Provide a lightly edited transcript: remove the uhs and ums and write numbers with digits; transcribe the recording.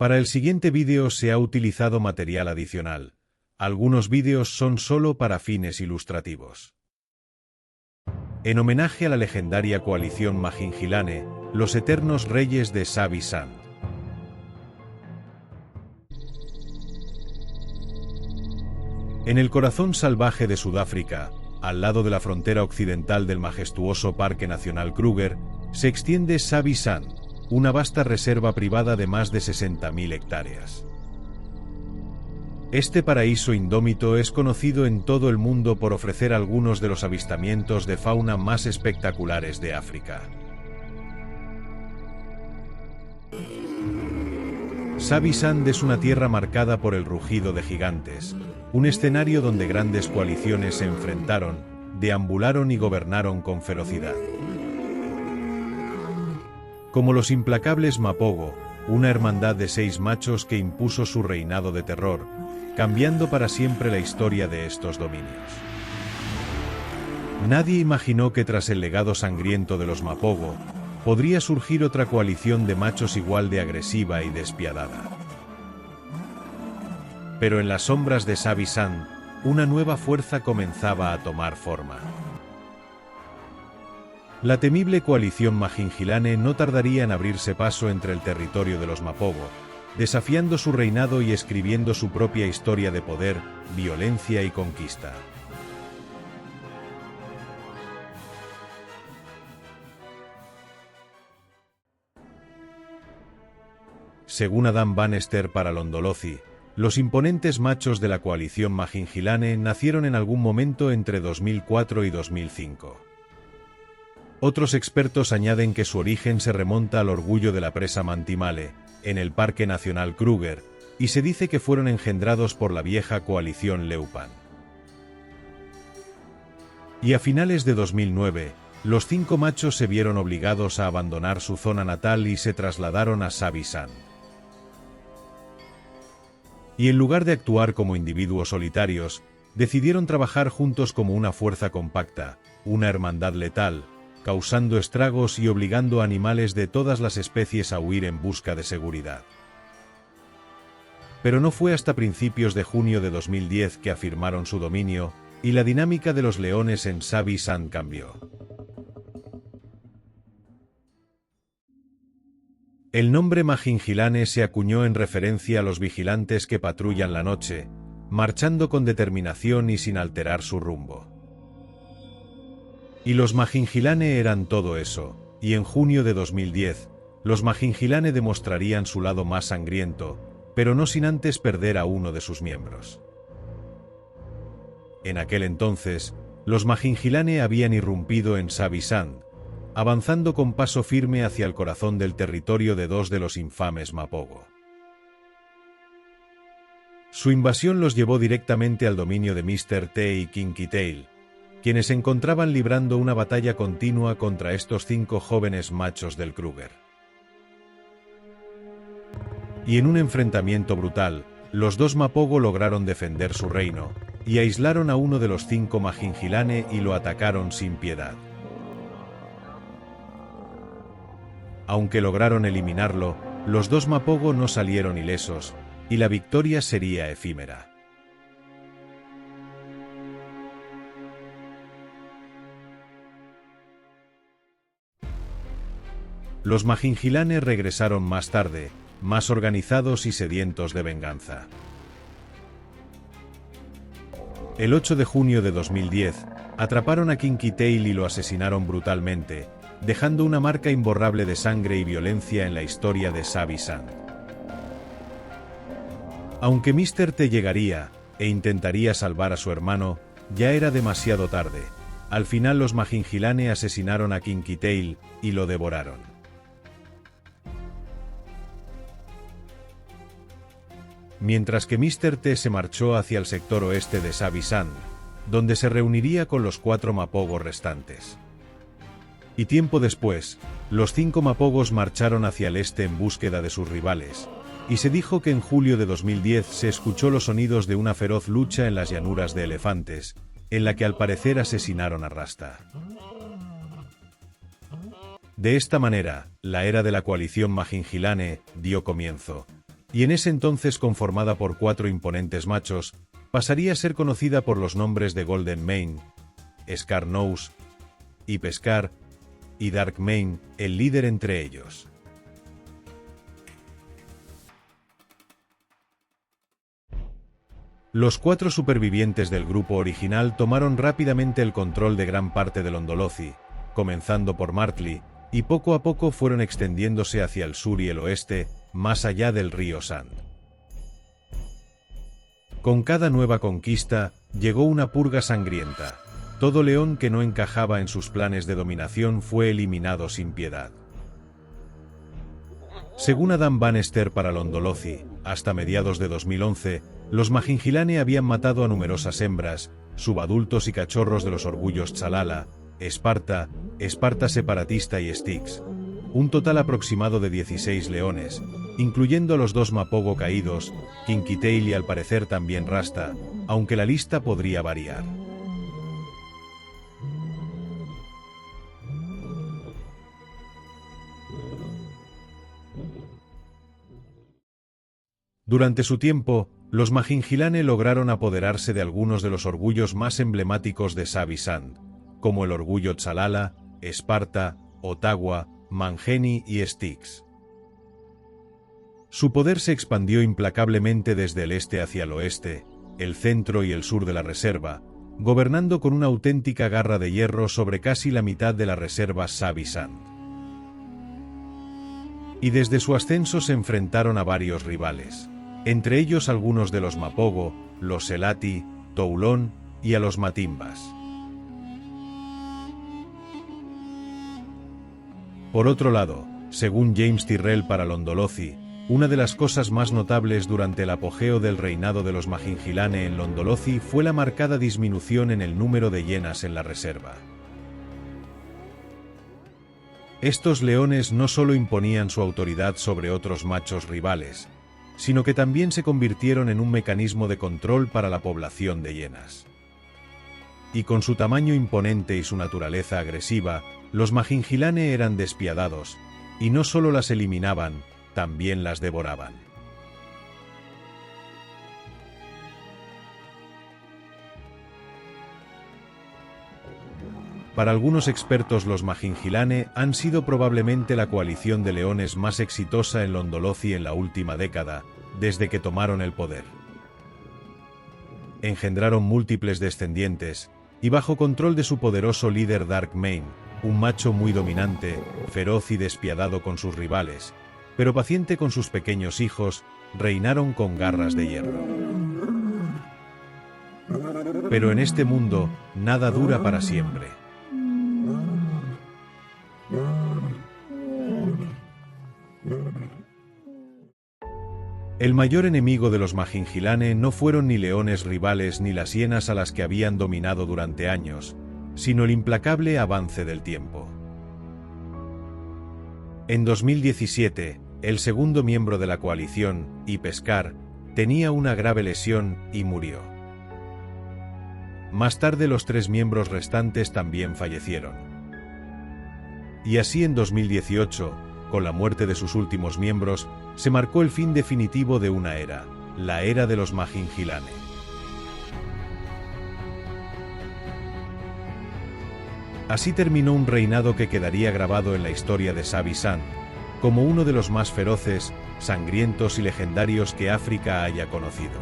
Para el siguiente vídeo se ha utilizado material adicional. Algunos vídeos son solo para fines ilustrativos. En homenaje a la legendaria coalición Magingilane, los eternos reyes de Sabi-Sand. En el corazón salvaje de Sudáfrica, al lado de la frontera occidental del majestuoso Parque Nacional Kruger, se extiende Sabi-Sand, una vasta reserva privada de más de 60.000 hectáreas. Este paraíso indómito es conocido en todo el mundo por ofrecer algunos de los avistamientos de fauna más espectaculares de África. Sabi-Sand es una tierra marcada por el rugido de gigantes, un escenario donde grandes coaliciones se enfrentaron, deambularon y gobernaron con ferocidad. Como los implacables Mapogo, una hermandad de 6 machos que impuso su reinado de terror, cambiando para siempre la historia de estos dominios. Nadie imaginó que tras el legado sangriento de los Mapogo, podría surgir otra coalición de machos igual de agresiva y despiadada. Pero en las sombras de Sabi-Sand, una nueva fuerza comenzaba a tomar forma. La temible coalición Magingilane no tardaría en abrirse paso entre el territorio de los Mapogo, desafiando su reinado y escribiendo su propia historia de poder, violencia y conquista. Según Adam Bannister para Londolozi, los imponentes machos de la coalición Magingilane nacieron en algún momento entre 2004 y 2005. Otros expertos añaden que su origen se remonta al orgullo de la presa Mantimale, en el Parque Nacional Kruger, y se dice que fueron engendrados por la vieja coalición Leupan. Y a finales de 2009, los 5 machos se vieron obligados a abandonar su zona natal y se trasladaron a Sabi-Sand. Y en lugar de actuar como individuos solitarios, decidieron trabajar juntos como una fuerza compacta, una hermandad letal, causando estragos y obligando a animales de todas las especies a huir en busca de seguridad. Pero no fue hasta principios de junio de 2010 que afirmaron su dominio, y la dinámica de los leones en Sabi-Sand cambió. El nombre Magingilane se acuñó en referencia a los vigilantes que patrullan la noche, marchando con determinación y sin alterar su rumbo. Y los Magingilane eran todo eso, y en junio de 2010, los Magingilane demostrarían su lado más sangriento, pero no sin antes perder a uno de sus miembros. En aquel entonces, los Magingilane habían irrumpido en Sabi-Sand, avanzando con paso firme hacia el corazón del territorio de 2 de los infames Mapogo. Su invasión los llevó directamente al dominio de Mr. T y Kinky Tail, quienes se encontraban librando una batalla continua contra estos 5 jóvenes machos del Kruger. Y en un enfrentamiento brutal, los 2 Mapogo lograron defender su reino, y aislaron a uno de los 5 Magingilane y lo atacaron sin piedad. Aunque lograron eliminarlo, los 2 Mapogo no salieron ilesos, y la victoria sería efímera. Los Magingilane regresaron más tarde, más organizados y sedientos de venganza. El 8 de junio de 2010, atraparon a Kinky Tail y lo asesinaron brutalmente, dejando una marca imborrable de sangre y violencia en la historia de Sabi-Sand. Aunque Mr. T llegaría, e intentaría salvar a su hermano, ya era demasiado tarde. Al final los Magingilane asesinaron a Kinky Tail, y lo devoraron. Mientras que Mr. T se marchó hacia el sector oeste de Sabi-Sand, donde se reuniría con los 4 Mapogo restantes. Y tiempo después, los 5 Mapogos marcharon hacia el este en búsqueda de sus rivales, y se dijo que en julio de 2010 se escuchó los sonidos de una feroz lucha en las llanuras de Elefantes, en la que al parecer asesinaron a Rasta. De esta manera, la era de la coalición Magingilane dio comienzo, y en ese entonces conformada por 4 imponentes machos, pasaría a ser conocida por los nombres de Golden Mane, Scar Nose, Ip-Scar y Dark Mane, el líder entre ellos. Los 4 supervivientes del grupo original tomaron rápidamente el control de gran parte del Londolozi, comenzando por Martley, y poco a poco fueron extendiéndose hacia el sur y el oeste, más allá del río Sand. Con cada nueva conquista, llegó una purga sangrienta. Todo león que no encajaba en sus planes de dominación fue eliminado sin piedad. Según Adam Bannister para Londolozi, hasta mediados de 2011, los Mahingilane habían matado a numerosas hembras, subadultos y cachorros de los orgullos Tsalala, Esparta, Esparta separatista y Styx. Un total aproximado de 16 leones, incluyendo a los 2 Mapogo caídos, Kinky Tail y al parecer también Rasta, aunque la lista podría variar. Durante su tiempo, los Mahingilane lograron apoderarse de algunos de los orgullos más emblemáticos de Savi-Sand, como el orgullo Tsalala, Esparta, Ottawa, Mangeni y Styx. Su poder se expandió implacablemente desde el este hacia el oeste, el centro y el sur de la reserva, gobernando con una auténtica garra de hierro sobre casi la mitad de la reserva Savi-Sand. Y desde su ascenso se enfrentaron a varios rivales, entre ellos algunos de los Mapogo, los Selati, Toulon y a los Matimbas. Por otro lado, según James Tyrrell para Londolozi, una de las cosas más notables durante el apogeo del reinado de los Mahingilane en Londolozi fue la marcada disminución en el número de hienas en la reserva. Estos leones no solo imponían su autoridad sobre otros machos rivales, sino que también se convirtieron en un mecanismo de control para la población de hienas. Y con su tamaño imponente y su naturaleza agresiva, los Mahingilane eran despiadados, y no solo las eliminaban, también las devoraban. Para algunos expertos, los Mahingilane han sido probablemente la coalición de leones más exitosa en Londolozi en la última década, desde que tomaron el poder. Engendraron múltiples descendientes, y bajo control de su poderoso líder Dark Mane, un macho muy dominante, feroz y despiadado con sus rivales, pero paciente con sus pequeños hijos, reinaron con garras de hierro. Pero en este mundo, nada dura para siempre. El mayor enemigo de los Mahingilane no fueron ni leones rivales ni las hienas a las que habían dominado durante años, sino el implacable avance del tiempo. En 2017, el segundo miembro de la coalición, Ip-Scar, tenía una grave lesión y murió. Más tarde los 3 miembros restantes también fallecieron. Y así en 2018, con la muerte de sus últimos miembros, se marcó el fin definitivo de una era, la era de los Mahingilane. Así terminó un reinado que quedaría grabado en la historia de Savi-Sand, como uno de los más feroces, sangrientos y legendarios que África haya conocido.